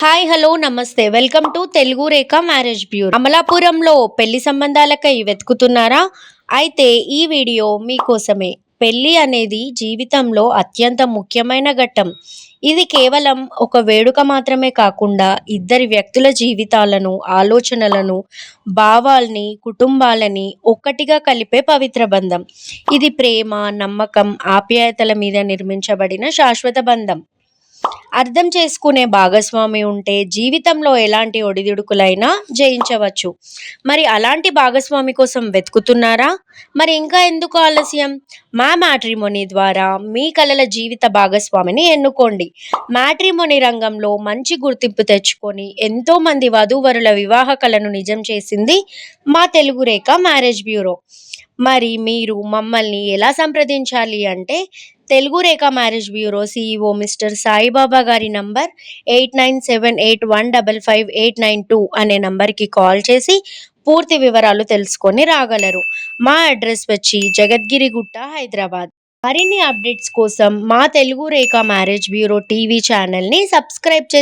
Hi hello నమస్తే welcome to Telugu Rekha marriage bureau. అమలాపురంలో పెళ్లి సంబంధాలకై వెతుకుతున్నారా? అయితే ఈ వీడియో మీకోసమే. పెళ్లి అనేది జీవితంలో అత్యంత ముఖ్యమైన ఘట్టం. ఇది కేవలం ఒక వేడుక మాత్రమే కాకుండా ఇద్దరి వ్యక్తుల జీవితాలను, ఆలోచనలను, భావాల్ని, కుటుంబాలని ఒక్కటిగా కలిపే పవిత్ర బంధం. ఇది ప్రేమ, నమ్మకం, ఆప్యాయతల మీద నిర్మించబడిన శాశ్వత బంధం. అర్థం చేసుకునే భాగస్వామి ఉంటే జీవితంలో ఎలాంటి ఒడిదుడుకులైనా జయించవచ్చు. మరి అలాంటి భాగస్వామి కోసం వెతుకుతున్నారా? మరి ఇంకా ఎందుకు ఆలస్యం? మా మ్యాట్రిమోనీ ద్వారా మీ కలల జీవిత భాగస్వామిని ఎన్నుకోండి. మ్యాట్రిమోనీ రంగంలో మంచి గుర్తింపు తెచ్చుకొని ఎంతో మంది వధూవరుల వివాహ కలను నిజం చేసింది మా తెలుగు రేఖ మ్యారేజ్ బ్యూరో. మరి మీరు మమ్మల్ని ఎలా సంప్రదించాలి అంటే Telugu Rekha marriage bureau CEO mister Saibaba గారి నంబర్ 8978155892 అనే నంబర్కి కాల్ చేసి పూర్తి వివరాలు తెలుసుకొని రాగలరు. మా అడ్రస్ వచ్చి జగద్గిరిగుట్ట, హైదరాబాద్. మరిన్ని అప్డేట్స్ కోసం మా Telugu Rekha marriage bureau TV ఛానల్ని సబ్స్క్రైబ్ చేసి